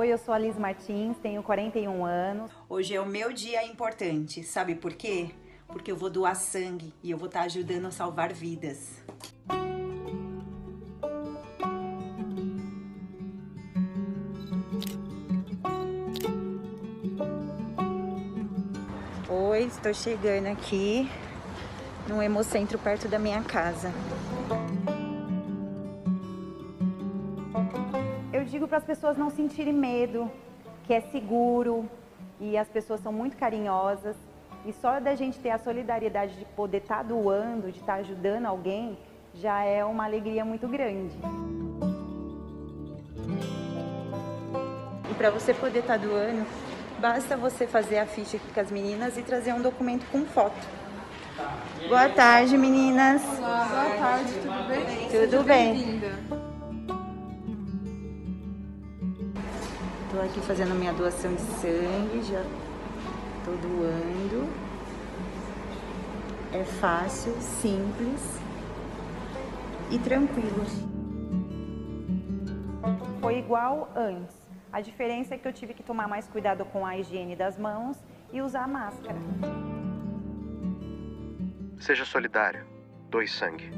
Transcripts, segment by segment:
Oi, eu sou a Liz Martins, tenho 41 anos. Hoje é o meu dia importante, sabe por quê? Porque eu vou doar sangue e eu vou estar ajudando a salvar vidas. Oi, estou chegando aqui no Hemocentro perto da minha casa. Eu digo para as pessoas não sentirem medo, que é seguro e as pessoas são muito carinhosas. E só da gente ter a solidariedade de poder estar doando, de estar ajudando alguém, já é uma alegria muito grande. E para você poder estar doando, basta você fazer a ficha aqui com as meninas e trazer um documento com foto. Boa tarde, meninas. Olá, boa tarde, tudo bem? Tudo bem. Bem-vinda. Tô aqui fazendo minha doação de sangue, já tô doando. É fácil, simples e tranquilo. Foi igual antes. A diferença é que eu tive que tomar mais cuidado com a higiene das mãos e usar máscara. Seja solidário. Doe sangue.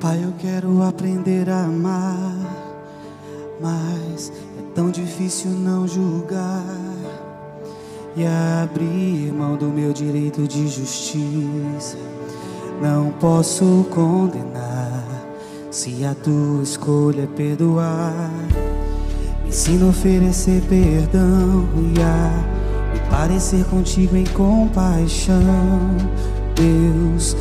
Pai, eu quero aprender a amar, mas é tão difícil não julgar e abrir mão do meu direito de justiça. Não posso condenar se a tua escolha é perdoar. Me ensina a oferecer perdão e a me parecer contigo em compaixão. Deus,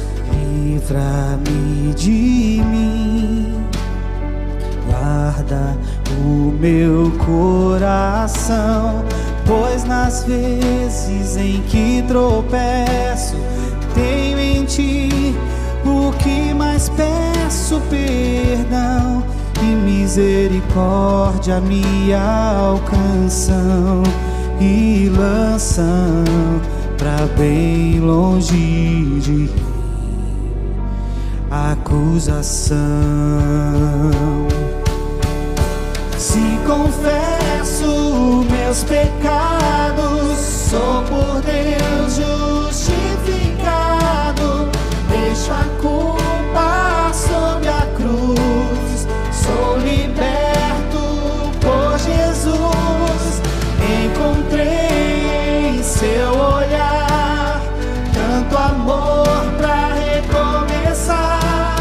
livra-me de mim, guarda o meu coração, pois nas vezes em que tropeço, tenho em ti o que mais peço: perdão e misericórdia me alcançam e lançam pra bem longe de mim acusação. Se confesso meus pecados, sou por Deus justificado. Deixo a culpa sob a cruz, sou liberto por Jesus. Encontrei em seu olhar tanto amor pra recomeçar.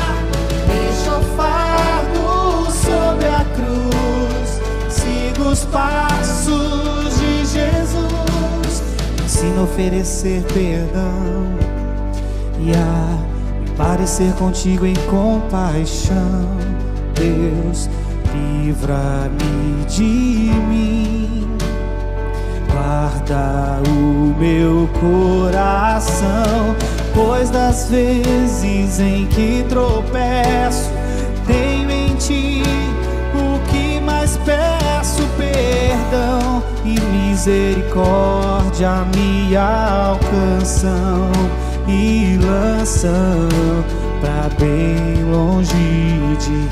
Deixo o fardo sob a cruz, sigo os passos de Jesus. Ensina a oferecer perdão e a me parecer contigo em compaixão. Deus, livra-me de mim, guarda o meu coração, pois das vezes em que tropeço, tenho em ti o que mais peço. Perdão e misericórdia me alcançam e lançam pra bem longe de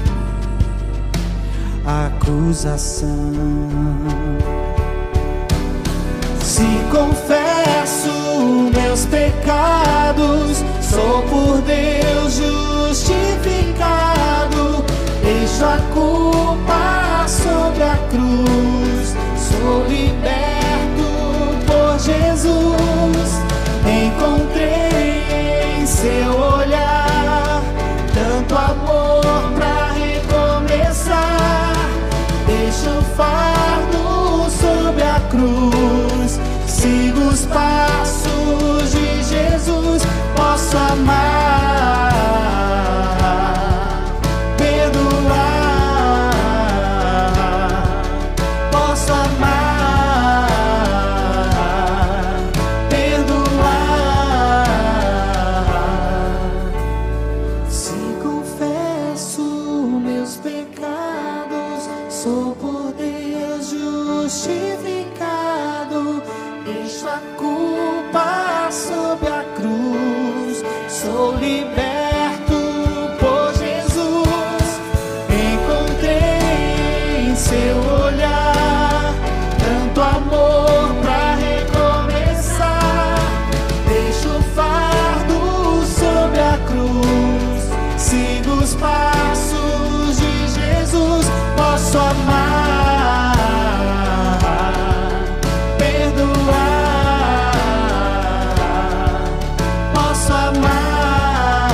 acusação. Se confesso meus pecados, sou por Deus justificado. Deixo a culpa sobre a cruz, sou liberto por Jesus. Encontrei em seu olhar tanto amor pra recomeçar. Deixo o fardo sobre a cruz, sigo os passos de Jesus. Posso amar, perdoar. Posso amar, perdoar. Se confesso meus pecados, sou por Deus justificado. Deixo a culpa sob a cruz, sou liberto por Jesus. Encontrei em seu olhar tanto amor pra recomeçar. Deixo o fardo sob a cruz, sigo os passos de Jesus. Posso amar, perdoar. Posso amar,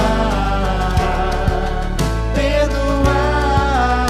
perdoar.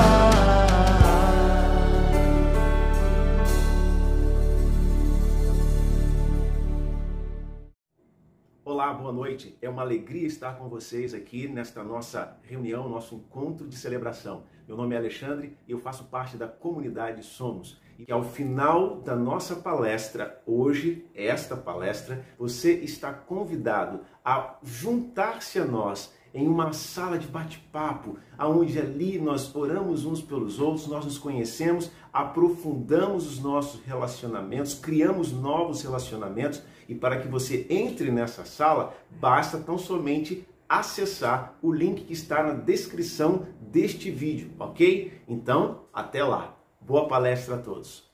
Olá, boa noite. É uma alegria estar com vocês aqui nesta nossa reunião, nosso encontro de celebração. Meu nome é Alexandre e eu faço parte da comunidade Somos. E ao final da nossa palestra, hoje, esta palestra, você está convidado a juntar-se a nós em uma sala de bate-papo, onde ali nós oramos uns pelos outros, nós nos conhecemos, aprofundamos os nossos relacionamentos, criamos novos relacionamentos. E para que você entre nessa sala, basta tão somente acessar o link que está na descrição deste vídeo, ok? Então, até lá. Boa palestra a todos.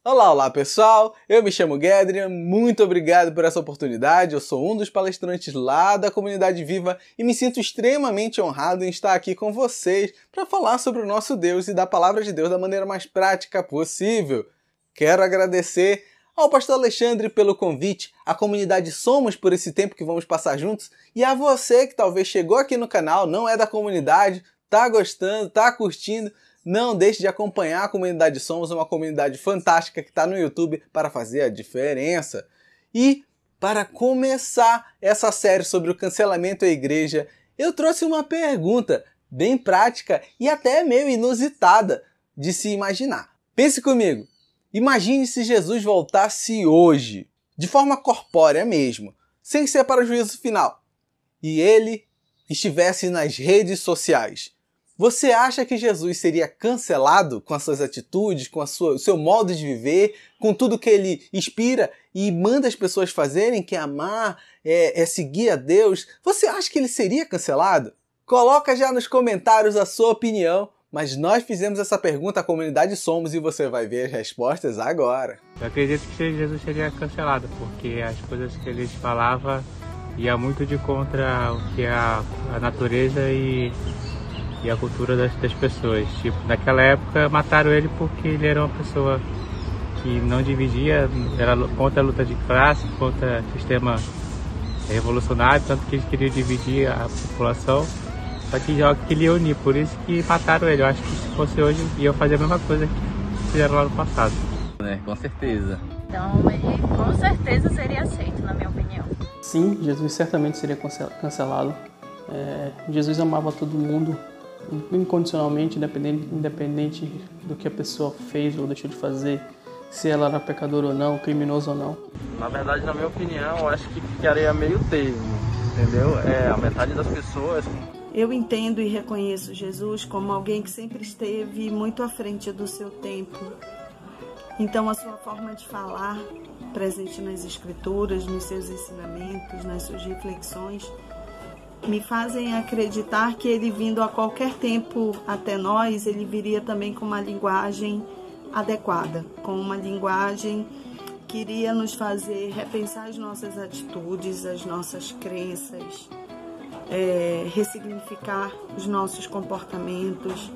Olá pessoal, eu me chamo Gedrian, muito obrigado por essa oportunidade. Eu sou um dos palestrantes lá da Comunidade Viva e me sinto extremamente honrado em estar aqui com vocês para falar sobre o nosso Deus e da Palavra de Deus da maneira mais prática possível. Quero agradecer ao pastor Alexandre pelo convite, à comunidade Somos por esse tempo que vamos passar juntos e a você que talvez chegou aqui no canal, não é da comunidade, tá gostando, tá curtindo. Não deixe de acompanhar a comunidade Somos, uma comunidade fantástica que está no YouTube para fazer a diferença. E para começar essa série sobre o cancelamento à igreja, eu trouxe uma pergunta bem prática e até meio inusitada de se imaginar. Pense comigo, imagine se Jesus voltasse hoje, de forma corpórea mesmo, sem ser para o juízo final, e ele estivesse nas redes sociais. Você acha que Jesus seria cancelado com as suas atitudes, com o seu modo de viver, com tudo que ele inspira e manda as pessoas fazerem, que é amar, é seguir a Deus? Você acha que ele seria cancelado? Coloca já nos comentários a sua opinião, mas nós fizemos essa pergunta à comunidade Somos e você vai ver as respostas agora. Eu acredito que Jesus seria cancelado, porque as coisas que ele falava ia muito de contra o que é a natureza e a cultura das pessoas. Tipo, naquela época mataram ele porque ele era uma pessoa que não dividia, era contra a luta de classe, contra o sistema revolucionário, tanto que eles queriam dividir a população, só que já queria unir, por isso que mataram ele. Eu acho que se fosse hoje, iam fazer a mesma coisa que fizeram lá no passado. Com certeza. Então ele com certeza seria aceito, na minha opinião. Sim, Jesus certamente seria cancelado. Jesus amava todo mundo, incondicionalmente, independente do que a pessoa fez ou deixou de fazer, se ela era pecadora ou não, criminoso ou não. Na verdade, na minha opinião, eu acho que ficaria meio termo, entendeu? A metade das pessoas... Eu entendo e reconheço Jesus como alguém que sempre esteve muito à frente do seu tempo. Então, a sua forma de falar, presente nas escrituras, nos seus ensinamentos, nas suas reflexões, me fazem acreditar que ele, vindo a qualquer tempo até nós, ele viria também com uma linguagem adequada, com uma linguagem que iria nos fazer repensar as nossas atitudes, as nossas crenças, ressignificar os nossos comportamentos,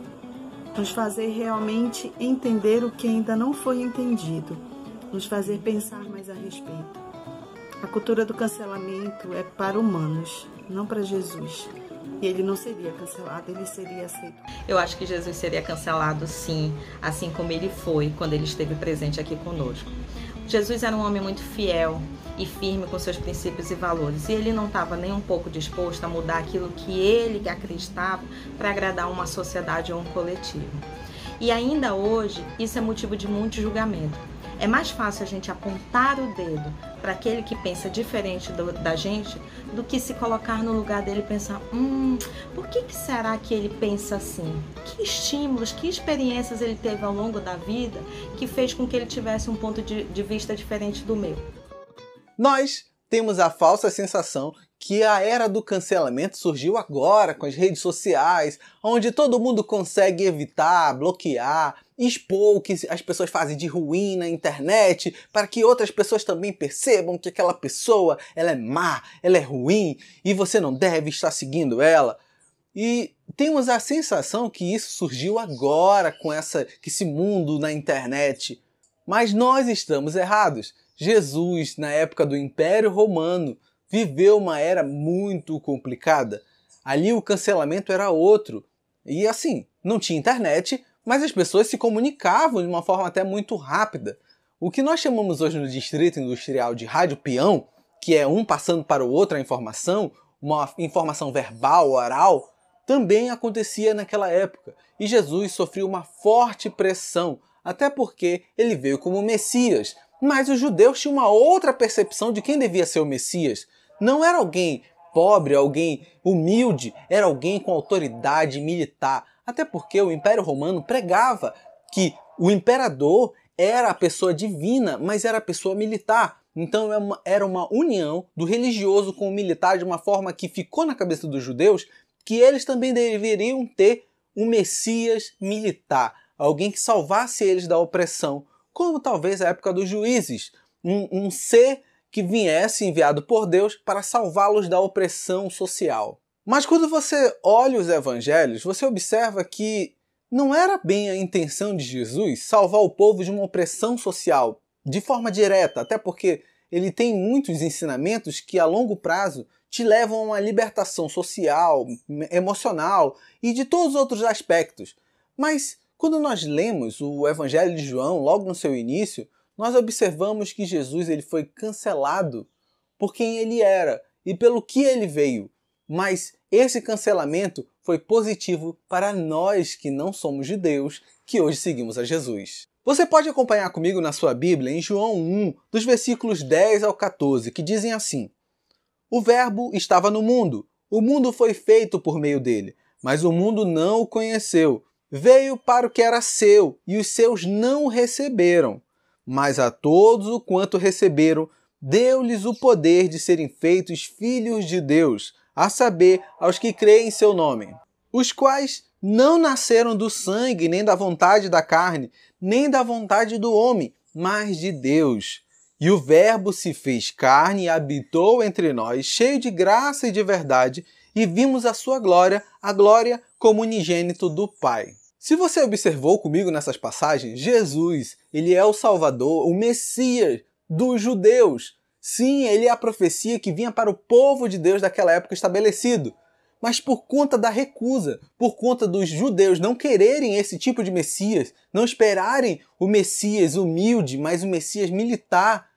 nos fazer realmente entender o que ainda não foi entendido, nos fazer pensar mais a respeito. A cultura do cancelamento é para humanos, não para Jesus. E ele não seria cancelado, ele seria aceito. Eu acho que Jesus seria cancelado, sim, assim como ele foi quando ele esteve presente aqui conosco. Jesus era um homem muito fiel e firme com seus princípios e valores, e ele não estava nem um pouco disposto a mudar aquilo que ele acreditava para agradar uma sociedade ou um coletivo. E ainda hoje, isso é motivo de muito julgamento. É mais fácil a gente apontar o dedo para aquele que pensa diferente da gente do que se colocar no lugar dele e pensar, por que será que ele pensa assim? Que estímulos, que experiências ele teve ao longo da vida que fez com que ele tivesse um ponto de vista diferente do meu? Nós temos a falsa sensação que a era do cancelamento surgiu agora com as redes sociais, onde todo mundo consegue evitar, bloquear, expor o que as pessoas fazem de ruim na internet, para que outras pessoas também percebam que aquela pessoa ela é má, ela é ruim, e você não deve estar seguindo ela. E temos a sensação que isso surgiu agora com esse mundo na internet. Mas nós estamos errados. Jesus, na época do Império Romano, viveu uma era muito complicada. Ali o cancelamento era outro. E assim, não tinha internet, mas as pessoas se comunicavam de uma forma até muito rápida. O que nós chamamos hoje no Distrito Industrial de rádio peão, que é um passando para o outro a informação, uma informação verbal, oral, também acontecia naquela época. E Jesus sofreu uma forte pressão, até porque ele veio como Messias. Mas os judeus tinham uma outra percepção de quem devia ser o Messias. Não era alguém pobre, alguém humilde, era alguém com autoridade militar. Até porque o Império Romano pregava que o imperador era a pessoa divina, mas era a pessoa militar. Então era uma união do religioso com o militar de uma forma que ficou na cabeça dos judeus que eles também deveriam ter um Messias militar, alguém que salvasse eles da opressão, como talvez a época dos juízes, um ser que viesse enviado por Deus para salvá-los da opressão social. Mas quando você olha os evangelhos, você observa que não era bem a intenção de Jesus salvar o povo de uma opressão social de forma direta, até porque ele tem muitos ensinamentos que a longo prazo te levam a uma libertação social, emocional e de todos os outros aspectos. Mas quando nós lemos o Evangelho de João, logo no seu início, nós observamos que Jesus ele foi cancelado por quem ele era e pelo que ele veio. Mas esse cancelamento foi positivo para nós que não somos judeus, que hoje seguimos a Jesus. Você pode acompanhar comigo na sua Bíblia em João 1, dos versículos 10 ao 14, que dizem assim: O Verbo estava no mundo, o mundo foi feito por meio dele, mas o mundo não o conheceu. Veio para o que era seu, e os seus não o receberam. Mas a todos o quanto receberam, deu-lhes o poder de serem feitos filhos de Deus, a saber, aos que creem em seu nome, os quais não nasceram do sangue, nem da vontade da carne, nem da vontade do homem, mas de Deus. E o Verbo se fez carne e habitou entre nós, cheio de graça e de verdade, e vimos a sua glória, a glória como unigênito do Pai. Se você observou comigo nessas passagens, Jesus, ele é o Salvador, o Messias dos judeus. Sim, ele é a profecia que vinha para o povo de Deus daquela época estabelecido. Mas por conta da recusa, por conta dos judeus não quererem esse tipo de Messias, não esperarem o Messias humilde, mas o Messias militar,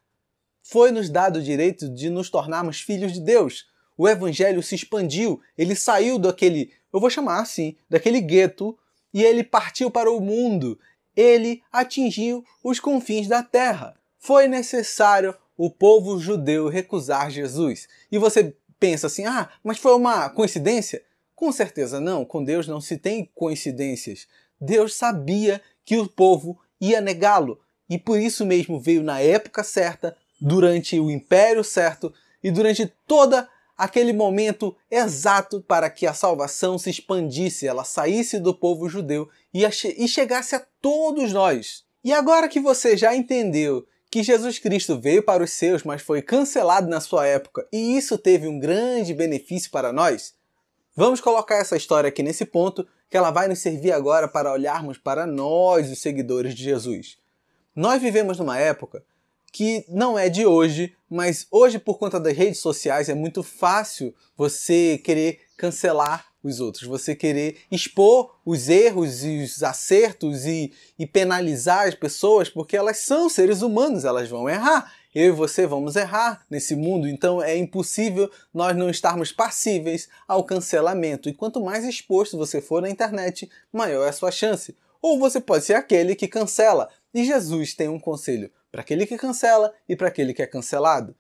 foi-nos dado o direito de nos tornarmos filhos de Deus. O Evangelho se expandiu, ele saiu daquele, eu vou chamar assim, daquele gueto, e ele partiu para o mundo. Ele atingiu os confins da terra. Foi necessário o povo judeu recusar Jesus. E você pensa assim, mas foi uma coincidência? Com certeza não, com Deus não se tem coincidências. Deus sabia que o povo ia negá-lo, e por isso mesmo veio na época certa, durante o império certo, e durante toda aquele momento exato para que a salvação se expandisse, ela saísse do povo judeu e chegasse a todos nós. E agora que você já entendeu que Jesus Cristo veio para os seus, mas foi cancelado na sua época, e isso teve um grande benefício para nós, vamos colocar essa história aqui nesse ponto, que ela vai nos servir agora para olharmos para nós, os seguidores de Jesus. Nós vivemos numa época que não é de hoje, mas hoje, por conta das redes sociais, é muito fácil você querer cancelar os outros, você querer expor os erros e os acertos e penalizar as pessoas, porque elas são seres humanos, elas vão errar. Eu e você vamos errar nesse mundo, então é impossível nós não estarmos passíveis ao cancelamento. E quanto mais exposto você for na internet, maior é a sua chance. Ou você pode ser aquele que cancela. E Jesus tem um conselho para aquele que cancela e para aquele que é cancelado.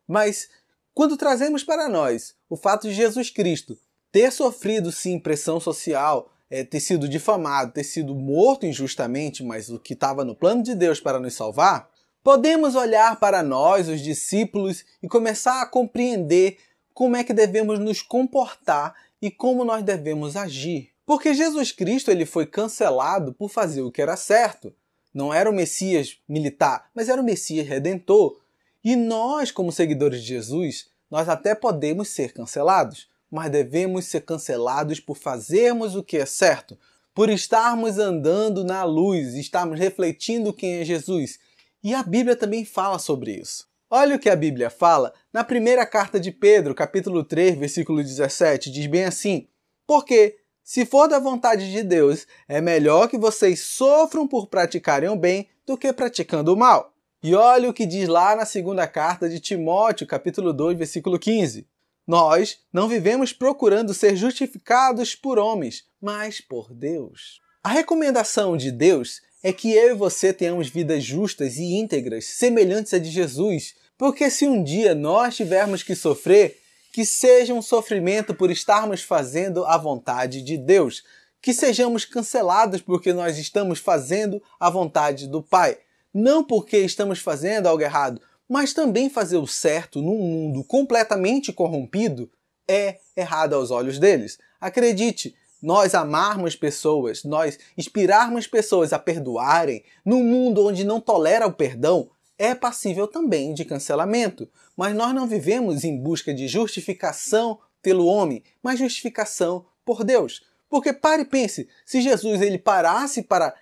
Mas quando trazemos para nós o fato de Jesus Cristo ter sofrido sim pressão social, ter sido difamado, ter sido morto injustamente, mas o que estava no plano de Deus para nos salvar, podemos olhar para nós, os discípulos, e começar a compreender como é que devemos nos comportar e como nós devemos agir. Porque Jesus Cristo ele foi cancelado por fazer o que era certo. Não era o Messias militar, mas era o Messias redentor. E nós, como seguidores de Jesus, nós até podemos ser cancelados, mas devemos ser cancelados por fazermos o que é certo, por estarmos andando na luz, estarmos refletindo quem é Jesus. E a Bíblia também fala sobre isso. Olha o que a Bíblia fala na primeira carta de Pedro, capítulo 3, versículo 17, diz bem assim: porque, se for da vontade de Deus, é melhor que vocês sofram por praticarem o bem do que praticando o mal. E olha o que diz lá na segunda carta de Timóteo, capítulo 2, versículo 15. Nós não vivemos procurando ser justificados por homens, mas por Deus. A recomendação de Deus é que eu e você tenhamos vidas justas e íntegras, semelhantes a de Jesus, porque se um dia nós tivermos que sofrer, que seja um sofrimento por estarmos fazendo a vontade de Deus, que sejamos cancelados porque nós estamos fazendo a vontade do Pai, não porque estamos fazendo algo errado, mas também fazer o certo num mundo completamente corrompido é errado aos olhos deles. Acredite, nós amarmos pessoas, nós inspirarmos pessoas a perdoarem num mundo onde não tolera o perdão é passível também de cancelamento. Mas nós não vivemos em busca de justificação pelo homem, mas justificação por Deus. Porque pare e pense, se Jesus ele parasse para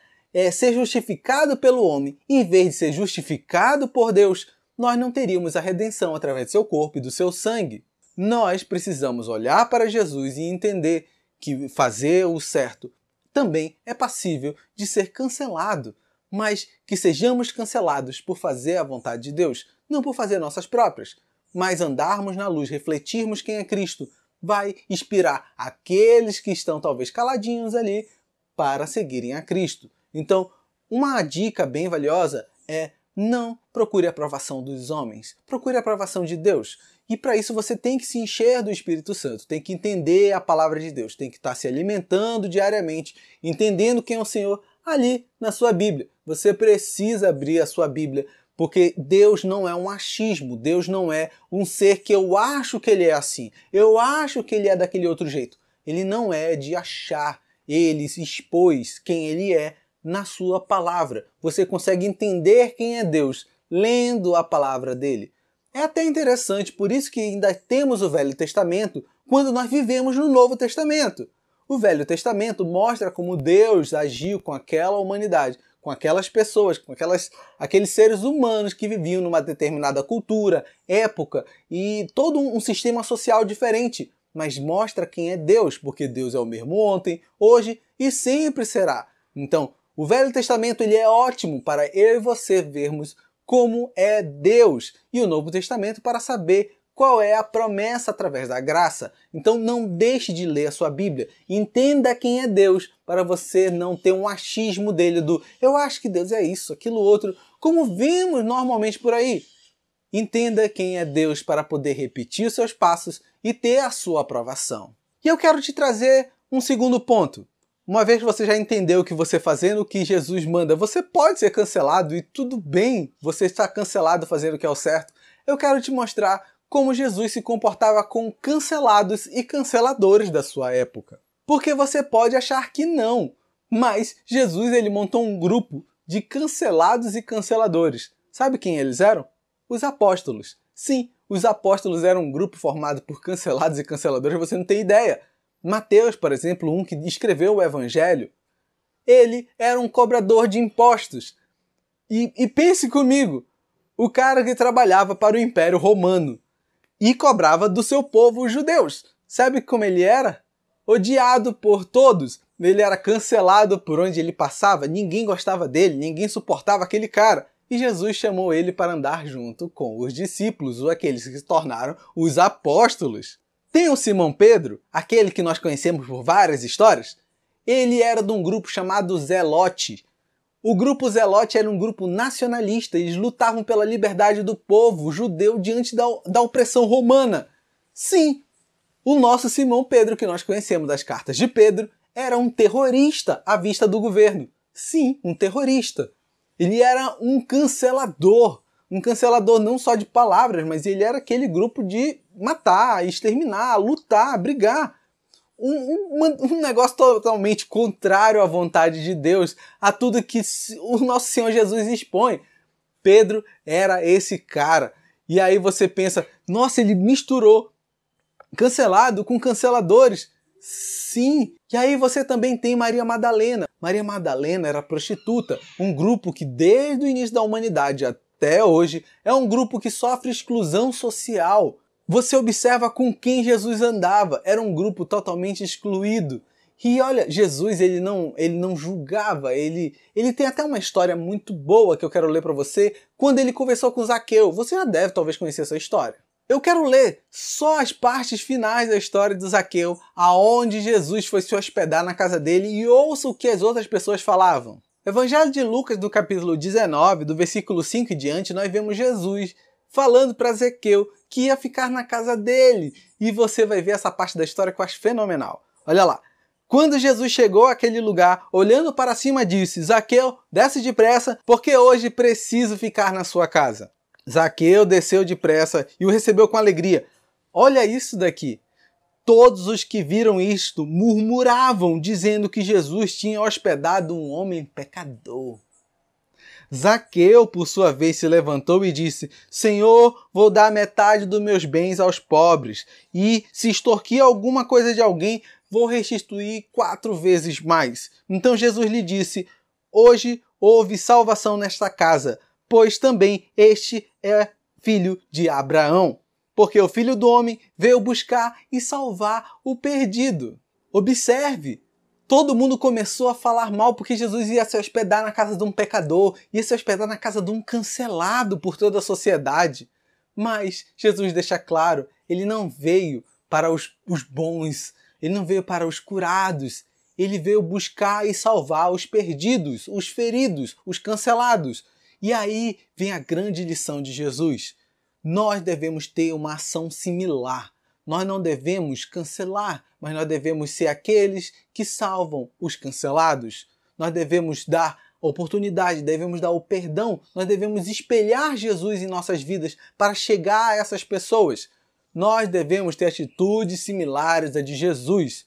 ser justificado pelo homem, em vez de ser justificado por Deus, nós não teríamos a redenção através do seu corpo e do seu sangue. Nós precisamos olhar para Jesus e entender que fazer o certo também é passível de ser cancelado, mas que sejamos cancelados por fazer a vontade de Deus, não por fazer nossas próprias, mas andarmos na luz, refletirmos quem é Cristo, vai inspirar aqueles que estão talvez caladinhos ali para seguirem a Cristo. Então, uma dica bem valiosa é Não procure a aprovação dos homens, procure a aprovação de Deus. E para isso você tem que se encher do Espírito Santo, tem que entender a palavra de Deus, tem que estar se alimentando diariamente, entendendo quem é o Senhor ali na sua Bíblia. Você precisa abrir a sua Bíblia, porque Deus não é um achismo, Deus não é um ser que eu acho que ele é assim, eu acho que ele é daquele outro jeito. Ele não é de achar, ele se expôs quem ele é na sua palavra. Você consegue entender quem é Deus lendo a palavra dele. É até interessante, por isso que ainda temos o Velho Testamento quando nós vivemos no Novo Testamento. O Velho Testamento mostra como Deus agiu com aquela humanidade, com aquelas pessoas, com aqueles seres humanos que viviam numa determinada cultura, época e todo um sistema social diferente. Mas mostra quem é Deus, porque Deus é o mesmo ontem, hoje e sempre será. Então, o Velho Testamento ele é ótimo para eu e você vermos como é Deus, e o Novo Testamento para saber qual é a promessa através da graça. Então não deixe de ler a sua Bíblia, entenda quem é Deus, para você não ter um achismo dele do eu acho que Deus é isso, aquilo outro, como vemos normalmente por aí. Entenda quem é Deus para poder repetir os seus passos e ter a sua aprovação. E eu quero te trazer um segundo ponto. Uma vez que você já entendeu que você fazendo o que Jesus manda, você pode ser cancelado e tudo bem você estar cancelado fazendo o que é o certo, eu quero te mostrar como Jesus se comportava com cancelados e canceladores da sua época. Porque você pode achar que não, mas Jesus ele montou um grupo de cancelados e canceladores. Sabe quem eles eram? Os apóstolos. Sim, os apóstolos eram um grupo formado por cancelados e canceladores, você não tem ideia. Mateus, por exemplo, um que escreveu o Evangelho, ele era um cobrador de impostos. E pense comigo, o cara que trabalhava para o Império Romano e cobrava do seu povo os judeus. Sabe como ele era? Odiado por todos. Ele era cancelado por onde ele passava, ninguém gostava dele, ninguém suportava aquele cara. E Jesus chamou ele para andar junto com os discípulos, ou aqueles que se tornaram os apóstolos. Tem o Simão Pedro, aquele que nós conhecemos por várias histórias. Ele era de um grupo chamado Zelote. O grupo Zelote era um grupo nacionalista, eles lutavam pela liberdade do povo judeu diante da opressão romana. Sim, o nosso Simão Pedro, que nós conhecemos das cartas de Pedro, era um terrorista à vista do governo. Sim, um terrorista. Ele era um cancelador não só de palavras, mas ele era aquele grupo de matar, exterminar, lutar, brigar. Um negócio totalmente contrário à vontade de Deus, a tudo que o nosso Senhor Jesus expõe. Pedro era esse cara. E aí você pensa, nossa, ele misturou cancelado com canceladores. Sim. E aí você também tem Maria Madalena. Maria Madalena era prostituta, um grupo que desde o início da humanidade até hoje é um grupo que sofre exclusão social. Você observa com quem Jesus andava, era um grupo totalmente excluído. E olha, Jesus ele não julgava, ele tem até uma história muito boa que eu quero ler para você, quando ele conversou com Zaqueu. Você já deve talvez conhecer essa história. Eu quero ler só as partes finais da história de Zaqueu, aonde Jesus foi se hospedar na casa dele, e ouça o que as outras pessoas falavam. Evangelho de Lucas, do capítulo 19, do versículo 5 em diante, nós vemos Jesus falando para Zaqueu que ia ficar na casa dele. E você vai ver essa parte da história que eu acho fenomenal. Olha lá. Quando Jesus chegou àquele lugar, olhando para cima, disse: Zaqueu, desce depressa, porque hoje preciso ficar na sua casa. Zaqueu desceu depressa e o recebeu com alegria. Olha isso daqui. Todos os que viram isto murmuravam, dizendo que Jesus tinha hospedado um homem pecador. Zaqueu, por sua vez, se levantou e disse: Senhor, vou dar metade dos meus bens aos pobres, e se extorquir alguma coisa de alguém, vou restituir 4 vezes mais. Então Jesus lhe disse: Hoje houve salvação nesta casa, pois também este é filho de Abraão. Porque o Filho do Homem veio buscar e salvar o perdido. Observe, todo mundo começou a falar mal porque Jesus ia se hospedar na casa de um pecador, ia se hospedar na casa de um cancelado por toda a sociedade. Mas Jesus deixa claro, ele não veio para os bons, ele não veio para os curados, ele veio buscar e salvar os perdidos, os feridos, os cancelados. E aí vem a grande lição de Jesus. Nós devemos ter uma ação similar. Nós não devemos cancelar, mas nós devemos ser aqueles que salvam os cancelados. Nós devemos dar oportunidade, devemos dar o perdão, nós devemos espelhar Jesus em nossas vidas para chegar a essas pessoas. Nós devemos ter atitudes similares à de Jesus.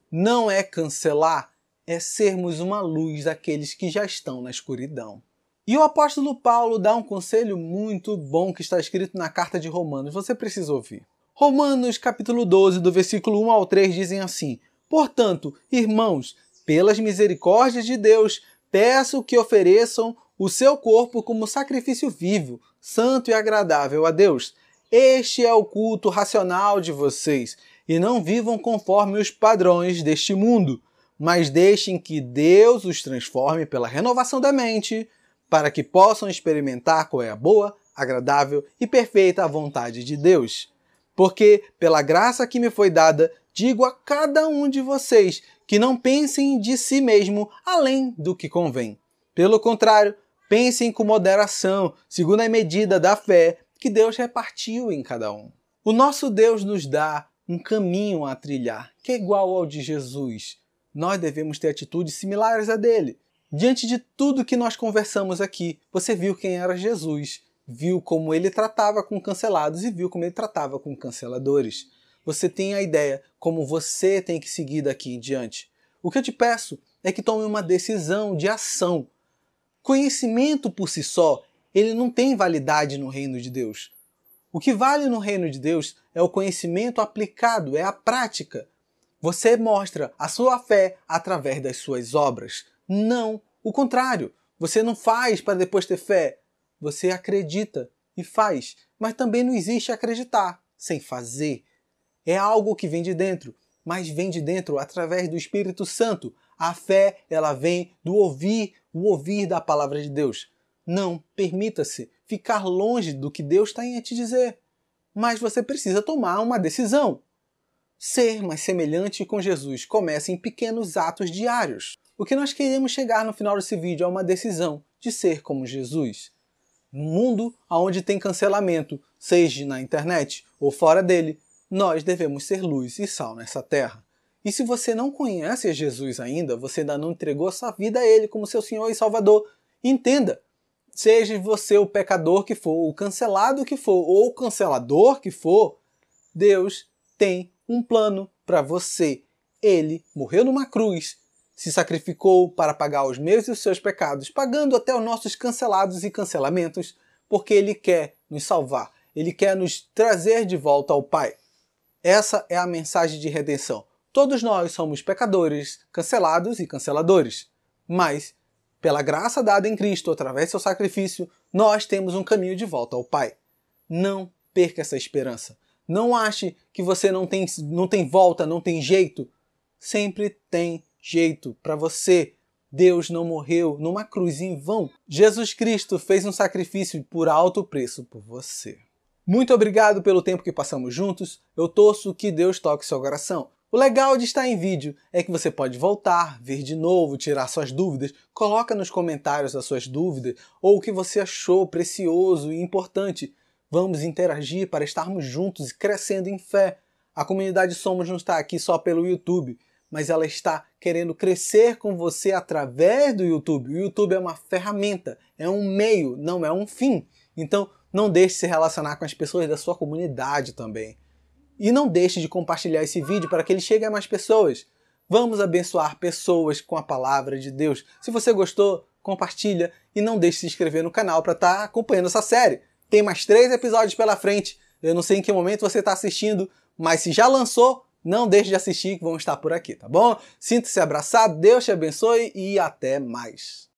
Não é cancelar, é sermos uma luz àqueles que já estão na escuridão. E o apóstolo Paulo dá um conselho muito bom que está escrito na carta de Romanos. Você precisa ouvir. Romanos capítulo 12, do versículo 1 ao 3, dizem assim: Portanto, irmãos, pelas misericórdias de Deus, peço que ofereçam o seu corpo como sacrifício vivo, santo e agradável a Deus. Este é o culto racional de vocês, e não vivam conforme os padrões deste mundo, mas deixem que Deus os transforme pela renovação da mente, para que possam experimentar qual é a boa, agradável e perfeita vontade de Deus. Porque, pela graça que me foi dada, digo a cada um de vocês que não pensem de si mesmo além do que convém. Pelo contrário, pensem com moderação, segundo a medida da fé que Deus repartiu em cada um. O nosso Deus nos dá um caminho a trilhar, que é igual ao de Jesus. Nós devemos ter atitudes similares a dele. Diante de tudo que nós conversamos aqui, você viu quem era Jesus, viu como ele tratava com cancelados e viu como ele tratava com canceladores. Você tem a ideia como você tem que seguir daqui em diante. O que eu te peço é que tome uma decisão de ação. Conhecimento por si só, ele não tem validade no reino de Deus. O que vale no reino de Deus é o conhecimento aplicado, é a prática. Você mostra a sua fé através das suas obras. Não, o contrário. Você não faz para depois ter fé. Você acredita e faz. Mas também não existe acreditar sem fazer. É algo que vem de dentro, mas vem de dentro através do Espírito Santo. A fé, ela vem do ouvir, o ouvir da palavra de Deus. Não permita-se ficar longe do que Deus tem a te dizer. Mas você precisa tomar uma decisão. Ser mais semelhante com Jesus começa em pequenos atos diários. O que nós queremos chegar no final desse vídeo é uma decisão de ser como Jesus. No mundo onde tem cancelamento, seja na internet ou fora dele, nós devemos ser luz e sal nessa terra. E se você não conhece Jesus ainda, você ainda não entregou sua vida a Ele como seu Senhor e Salvador, entenda, seja você o pecador que for, o cancelado que for ou o cancelador que for, Deus tem um plano para você. Ele morreu numa cruz, se sacrificou para pagar os meus e os seus pecados, pagando até os nossos cancelados e cancelamentos, porque Ele quer nos salvar, Ele quer nos trazer de volta ao Pai. Essa é a mensagem de redenção. Todos nós somos pecadores, cancelados e canceladores, mas, pela graça dada em Cristo, através do seu sacrifício, nós temos um caminho de volta ao Pai. Não perca essa esperança. Não ache que você não tem volta, não tem jeito. Sempre tem jeito para você. Deus não morreu numa cruz em vão. Jesus Cristo fez um sacrifício por alto preço por você. Muito obrigado pelo tempo que passamos juntos. Eu torço que Deus toque seu coração. O legal de estar em vídeo é que você pode voltar, ver de novo, tirar suas dúvidas. Coloca nos comentários as suas dúvidas ou o que você achou precioso e importante. Vamos interagir para estarmos juntos e crescendo em fé. A comunidade Somos não está aqui só pelo YouTube, mas ela está querendo crescer com você através do YouTube. O YouTube é uma ferramenta, é um meio, não é um fim. Então, não deixe de se relacionar com as pessoas da sua comunidade também. E não deixe de compartilhar esse vídeo para que ele chegue a mais pessoas. Vamos abençoar pessoas com a palavra de Deus. Se você gostou, compartilha e não deixe de se inscrever no canal para estar acompanhando essa série. Tem mais 3 episódios pela frente. Eu não sei em que momento você está assistindo, mas se já lançou, não deixe de assistir que vão estar por aqui, tá bom? Sinta-se abraçado, Deus te abençoe e até mais.